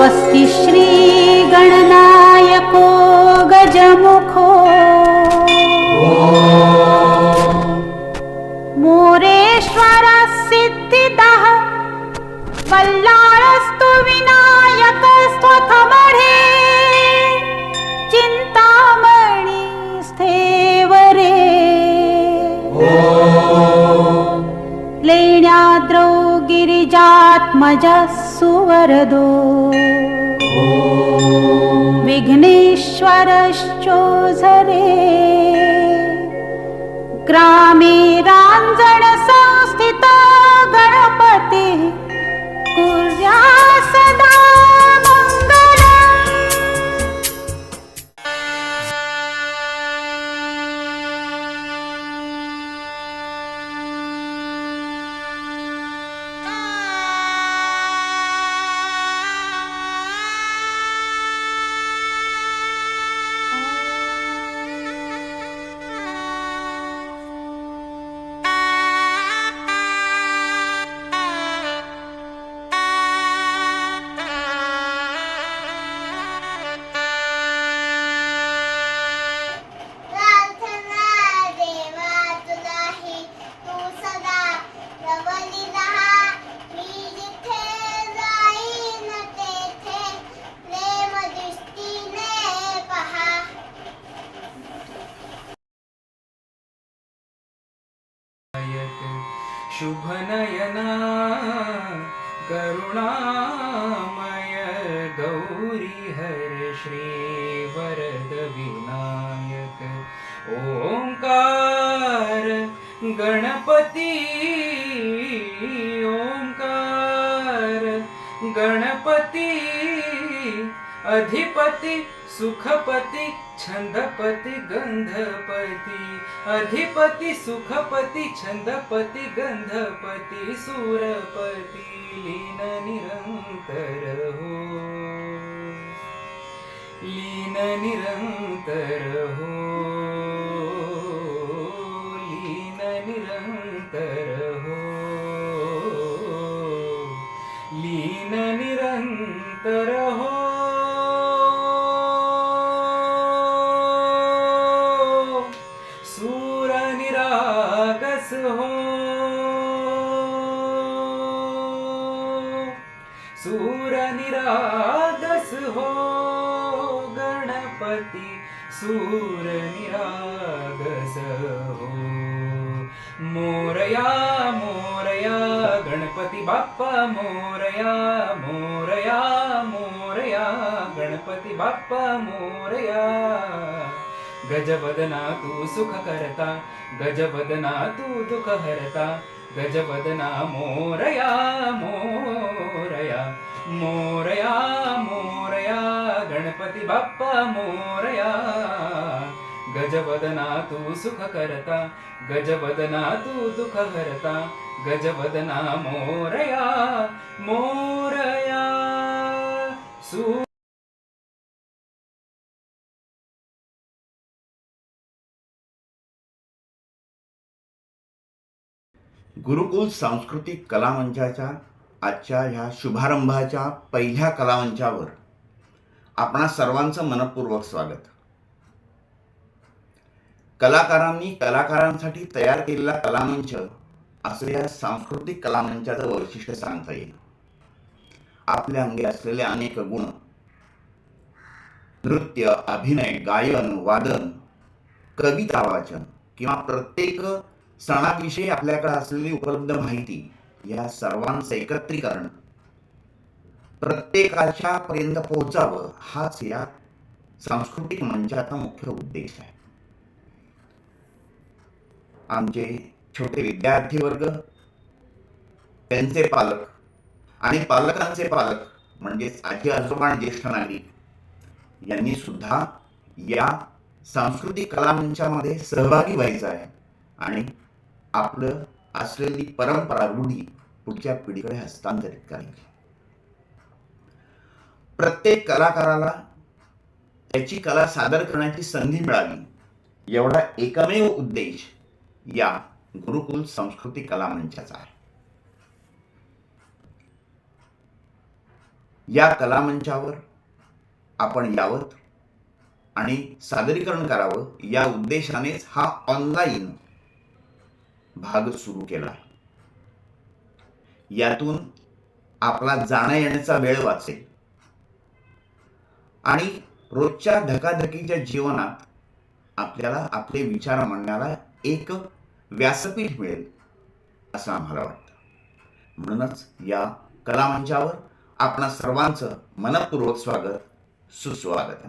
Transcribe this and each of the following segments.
स्वस्ति श्री गणनायको गजमुखो मोरेश्वर सिद्धिदः बल्लाळस्तु विनायकस्त्वथमढे चिन्तामणि स्थेवरे लेण्याद्रौ गिरिजात्मजः सुवरदो विघ्नेश्वरश्चोझरे ग्रामे रांजण संस्थितो गणपति कुर्या सदा मंगलम्। शुभनयना करुणामय गौरी हर श्री वरद विनायक ओंकार गणपती ओंकार गणपती अधिपति सुखपति छंदपति गंधपति अधिपति सुखपति छंदपति गंधपति सुरपति लीन निरंतर हो लीन निरंतर हो लीन निरंतर हो लीन निरंतर हो सूर निरागस हो गणपति सूर निरागस हो मोरया मोरया गणपति बाप्पा मोरया मोरया मोरया गणपति बाप्पा मोरया गजवदना तू सुख करता गजवदना तू दुख हरता गजवदना मोरया मोरया मोरया मोरया गणपति बाप्पा मोरया गजवदना तू सुख करता गजवदना तू दुख हरता गजवदना मोरया मोरया सु गुरुकुल सांस्कृतिक कलामंचाच्या आजच्या ह्या शुभारंभाच्या पहिल्या कलामंचावर आपणा सर्वांचं मनपूर्वक स्वागत. कलाकारांनी कलाकारांसाठी तयार केलेला कलामंच असं या सांस्कृतिक कलामंचाचं वैशिष्ट्य सांगता येईल. आपल्या अंगी असलेले अनेक गुण नृत्य अभिनय गायन वादन कविता वाचन किंवा प्रत्येक सणाविषयी आपल्याकडे असलेली उपलब्ध माहिती या सर्वांचं एकत्रीकरण प्रत्येकाच्या पर्यंत पोहोचावं हाच या सांस्कृतिक मंचाचा मुख्य उद्देश आहे. आमचे छोटे विद्यार्थी वर्ग त्यांचे पालक आणि पालकांचे पालक म्हणजेच आजी आजोबा आणि ज्येष्ठ नागरिक यांनी सुद्धा या सांस्कृतिक कलामंचामध्ये सहभागी व्हायचं आहे आणि आपलं असलेली परंपरा रूढी पुढच्या पिढीकडे हस्तांतरित करायची. प्रत्येक कलाकाराला त्याची कला सादर करण्याची संधी मिळावी एवढा एकमेव उद्देश या गुरुकुल सांस्कृतिक कला मंचाचा आहे. या कलामंचावर आपण यावं आणि सादरीकरण करावं या उद्देशानेच हा ऑनलाईन भाग सुरू केला. यातून आपला जाण्या येण्याचा वेळ वाचेल आणि रोजच्या धकाधकीच्या जीवनात आपल्याला आपले विचार मांडण्याला एक व्यासपीठ मिळेल असं आम्हाला वाटतं. म्हणूनच या कलामंचावर आपणा सर्वांचं मनपूर्वक स्वागत, सुस्वागत.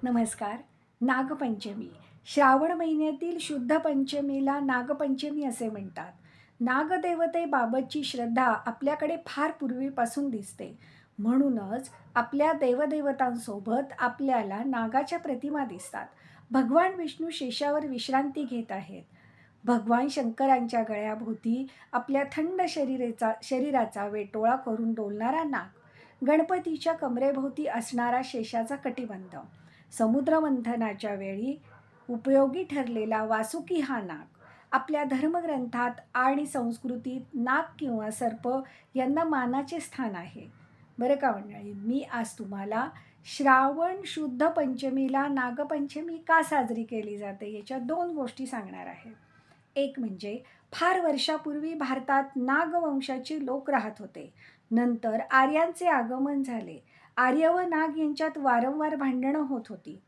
नमस्कार. नागपंचमी, श्रावण महिन्यातील शुद्ध पंचमीला नागपंचमी असे म्हणतात. नागदेवतेबाबतची श्रद्धा आपल्याकडे फार पूर्वीपासून दिसते. म्हणूनच आपल्या देवदेवतांसोबत आपल्याला नागाच्या प्रतिमा दिसतात. भगवान विष्णू शेषावर विश्रांती घेत आहेत. भगवान शंकरांच्या गळ्याभोवती आपल्या थंड शरीराचा वेटोळा करून डोलणारा नाग, गणपतीच्या कमरेभोवती असणारा शेषाचा कटिबंध, समुद्रमंथनाच्या वेळी उपयोगी ठरलेला वासुकी हा नाग. आपल्या धर्मग्रंथात आणि संस्कृतीत नाग किंवा सर्प यांना मानाचे स्थान आहे. बरं का मंडळी, मी आज तुम्हाला श्रावण शुद्ध पंचमीला नागपंचमी का साजरी केली जाते याच्या 2 गोष्टी सांगणार आहे. एक म्हणजे फार वर्षापूर्वी भारतात नागवंशाचे लोक राहत होते. नंतर आर्यांचे आगमन झाले. आर्य व नाग यांच्यात वारंवार भांडणं होत होती.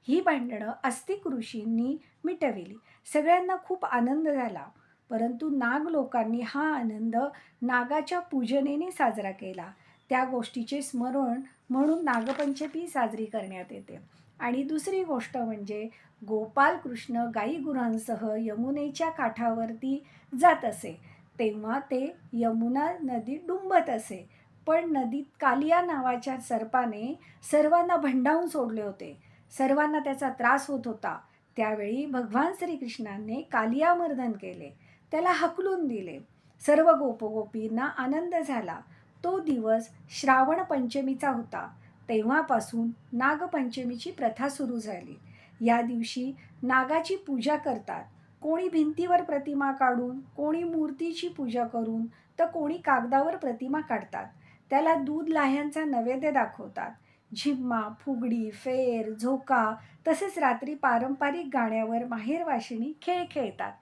ही भांडणं अस्तिक ऋषींनी मिटविली. सगळ्यांना खूप आनंद झाला. परंतु नाग लोकांनी हा आनंद नागाच्या पूजनेने साजरा केला. त्या गोष्टीचे स्मरण म्हणून नागपंचमी साजरी करण्यात येते. आणि दुसरी गोष्ट म्हणजे गोपाल कृष्ण गाई गुरांसह यमुनेच्या काठावरती जात असे, तेव्हा ते यमुना नदी डुंबत असे. पण नदीत कालिया नावाच्या सर्पाने सर्वांना भंडावून सोडले होते. सर्वांना त्याचा त्रास होत होता. त्यावेळी भगवान श्रीकृष्णाने कालियामर्दन केले, त्याला हकलून दिले. सर्व गोपगोपींना आनंद झाला. तो दिवस श्रावण पंचमीचा होता. तेव्हापासून नागपंचमीची प्रथा सुरू झाली. या दिवशी नागाची पूजा करतात. कोणी भिंतीवर प्रतिमा काढून, कोणी मूर्तीची पूजा करून, तर कोणी कागदावर प्रतिमा काढतात. त्याला दूध लाह्यांचा नैवेद्य दाखवतात. झिम्मा, फुगडी, फेर, झोका तसेच रात्री पारंपरिक गाण्यावर माहेरवाशिणी खेळ खेळतात.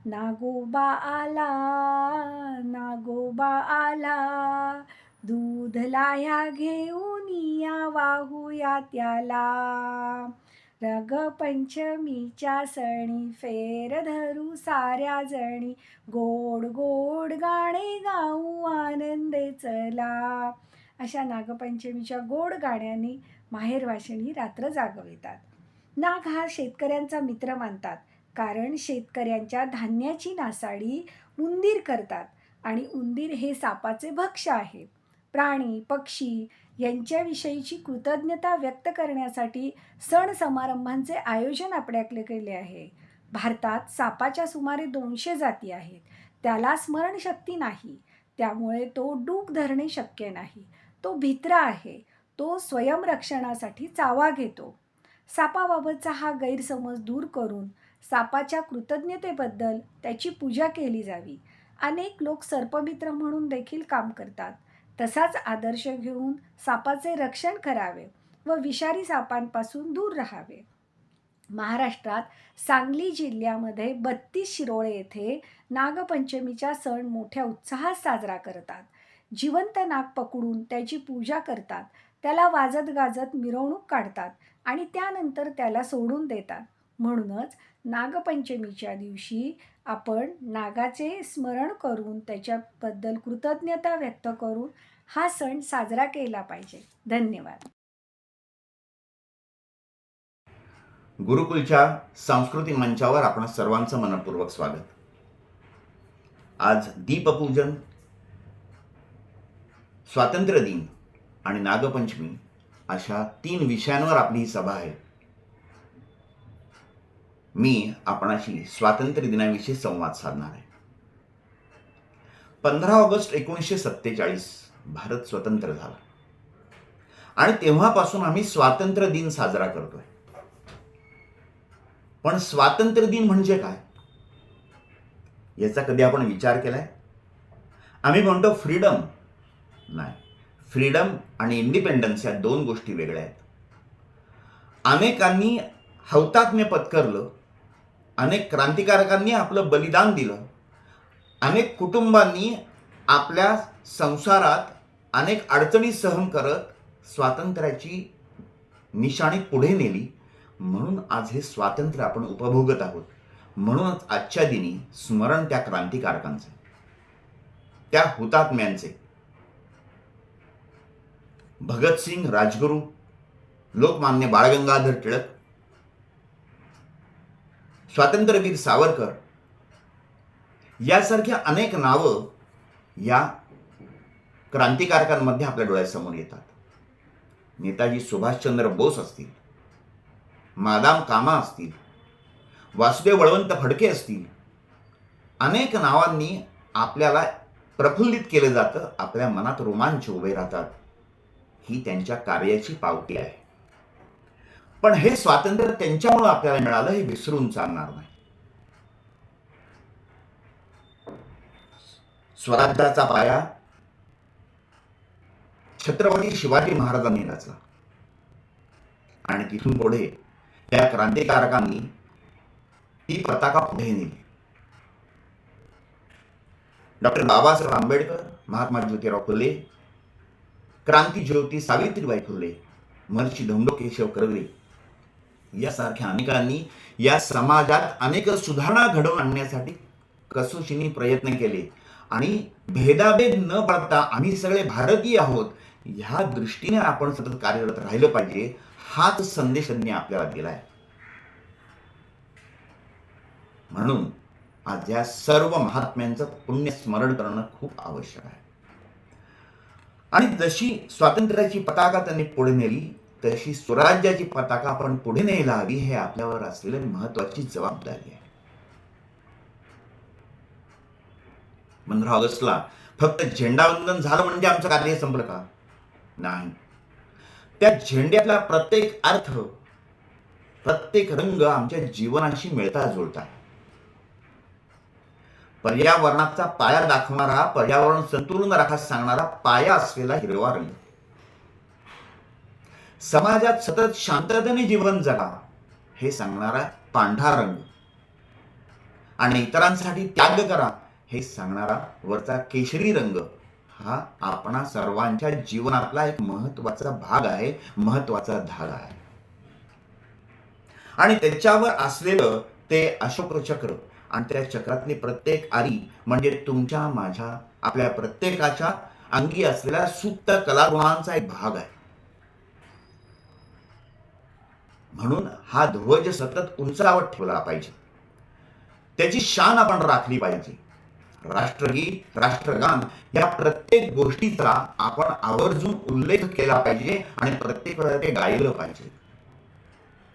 नागोबा आला, नागोबा आला, दूध लाह्या घेऊन या वाहूया त्याला. रंगपंचमीच्या सणी फेर धरू साऱ्या जणी, गोड गोड गाणे गाऊ आनंदे चला. अशा नागपंचमीच्या गोड गाण्याने माहेरवाशिणी रात्र जागवितात. नाग हा शेतकऱ्यांचा मित्र मानतात, कारण शेतकऱ्यांच्या धान्याची नासाडी उंदीर करतात आणि उंदीर हे सापाचे भक्ष्य आहे. प्राणी, पक्षी यांच्याविषयीची कृतज्ञता व्यक्त करण्यासाठी सण समारंभांचे आयोजन आपल्याकडे केले आहे. भारतात सापाच्या सुमारे 200 जाती आहेत. त्याला स्मरणशक्ती नाही, त्यामुळे तो डूक धरणे शक्य नाही. तो भित्रा आहे. तो स्वयंरक्षणासाठी चावा घेतो. सापाबाबतचा हा गैरसमज दूर करून सापाच्या कृतज्ञतेबद्दल त्याची पूजा केली जावी. अनेक लोक सर्पमित्र म्हणून देखील काम करतात. तसाच आदर्श घेऊन सापाचे रक्षण करावे व विषारी सापांपासून दूर राहावे. महाराष्ट्रात सांगली जिल्ह्यामध्ये 32 शिरोळे येथे नागपंचमीचा सण मोठ्या उत्साहात साजरा करतात. जिवंत नाग पकडून त्याची पूजा करतात. त्याला वाजत गाजत मिरवणूक काढतात आणि त्यानंतर त्याला सोडून देतात. म्हणूनच नागपंचमीच्या दिवशी आपण नागाचे स्मरण करून त्याच्याबद्दल कृतज्ञता व्यक्त करून हा सण साजरा केला पाहिजे. धन्यवाद. गुरुकुलच्या सांस्कृतिक मंचावर आपण सर्वांचं मनपूर्वक स्वागत. आज दीपपूजन, स्वातंत्र्य दिन आणि नागपंचमी अशा 3 विषयांवर आपली ही सभा आहे. मी आपणाशी स्वातंत्र्य दिनाविषयी संवाद साधणार आहे. 15 ऑगस्ट 1947 भारत स्वतंत्र झाला आणि तेव्हापासून आम्ही स्वातंत्र्य दिन साजरा करतोय. पण स्वातंत्र्य दिन म्हणजे काय याचा कधी आपण विचार केलाय? आम्ही म्हणतो फ्रीडम, नाही, फ्रीडम आणि इंडिपेंडन्स या दोन गोष्टी वेगळ्या आहेत. अनेकांनी हौतात्म्य पत्करलं, अनेक क्रांतिकारकांनी आपलं बलिदान दिलं, अनेक कुटुंबांनी आपल्या संसारात अनेक अडचणी सहन करत स्वातंत्र्याची निशाणी पुढे नेली. म्हणून आज हे स्वातंत्र्य आपण उपभोगत आहोत. म्हणूनच आजच्या दिनी स्मरण त्या क्रांतिकारकांचे, त्या हुतात्म्यांचे. भगतसिंग, राजगुरू, लोकमान्य बाळ गंगाधर टिळक, स्वातंत्र्यवीर सावरकर यासारख्या अनेक नावं या क्रांतिकारकांमध्ये आपल्या डोळ्यासमोर येतात. नेताजी सुभाषचंद्र बोस असतील, मादाम कामा असतील, वासुदेव बळवंत फडके असतील, अनेक नावांनी आपल्याला प्रफुल्लित केलं जातं. आपल्या मनात रोमांच उभे राहतात. ही त्यांच्या कार्याची पावती आहे. पण हे स्वातंत्र्य त्यांच्यामुळे आपल्याला मिळालं हे विसरून चालणार नाही. स्वराज्याचा पाया छत्रपती शिवाजी महाराजांनी रचला आणि तिथून पुढे त्या क्रांतिकारकांनी ती पताका पुढे नेली. डॉक्टर बाबासाहेब आंबेडकर, महात्मा ज्योतिराव फुले, क्रांतिज्योती सावित्रीबाई फुले, महर्षी धोंडो केशव कर्वे यासारख्या अनेकांनी या समाजात अनेक सुधारणा घडवून आणण्यासाठी कसोशीने प्रयत्न केले आणि भेदाभेद न पाळता आम्ही सगळे भारतीय आहोत ह्या दृष्टीने आपण सतत कार्यरत राहिलं पाहिजे. हाच संदेश त्यांनी आपल्याला दिलाय. म्हणून आज या सर्व महात्म्यांचं पुण्य स्मरण करणं खूप आवश्यक आहे. आणि जशी स्वातंत्र्याची पताका त्यांनी पुढे नेली तशी स्वराज्याची पताका आपण पुढे न्यायला हवी. हे आपल्यावर असलेली महत्वाची जबाबदारी आहे. 15 ऑगस्टला फक्त झेंडावंदन झालं म्हणजे आमचं कार्य संपलं का? नाही. त्या झेंड्यातला प्रत्येक अर्थ, प्रत्येक रंग आमच्या जीवनाशी मिळता जुळता. पर्यावरणाचा पाया दाखवणारा, पर्यावरण संतुलन राखायला सांगणारा पाया असलेला हिरवा रंग, समाजात सतत शांततेने जीवन जगा हे सांगणारा पांढरा रंग आणि इतरांसाठी त्याग करा हे सांगणारा वरचा केशरी रंग हा आपणा सर्वांच्या जीवनातला एक महत्वाचा भाग आहे, महत्वाचा धागा आहे. आणि त्याच्यावर असलेलं ते अशोक चक्र आणि त्या चक्रातली प्रत्येक आरी म्हणजे तुमच्या, माझ्या, आपल्या प्रत्येकाच्या अंगी असलेल्या सुप्त कलागुणांचा एक भाग आहे. म्हणून हा ध्वज सतत उंचावत ठेवला पाहिजे. त्याची शान आपण राखली पाहिजे. राष्ट्रगीत, राष्ट्रगान या प्रत्येक गोष्टीचा आपण आवर्जून उल्लेख केला पाहिजे आणि प्रत्येक वेळेला ते गायलं पाहिजे.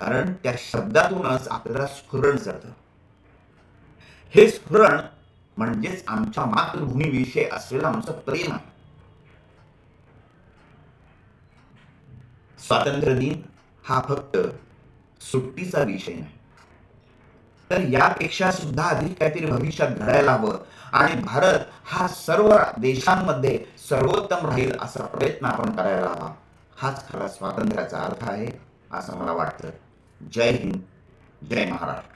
कारण त्या शब्दातूनच आपल्याला स्फुरण जातं. हे स्फुरण म्हणजेच आमच्या मातृभूमीविषयी असलेला आमचा प्रेम आहे. स्वातंत्र्य दिन हा फक्त सुट्टीचा विषय नाही, तर यापेक्षा सुद्धा अधिक काहीतरी भविष्यात घडायला हवं आणि भारत हा सर्व देशांमध्ये सर्वोत्तम राहील असा प्रयत्न आपण करायला हवा. हाच खरा स्वातंत्र्याचा अर्थ आहे असं मला वाटतं. जय हिंद, जय महाराष्ट्र.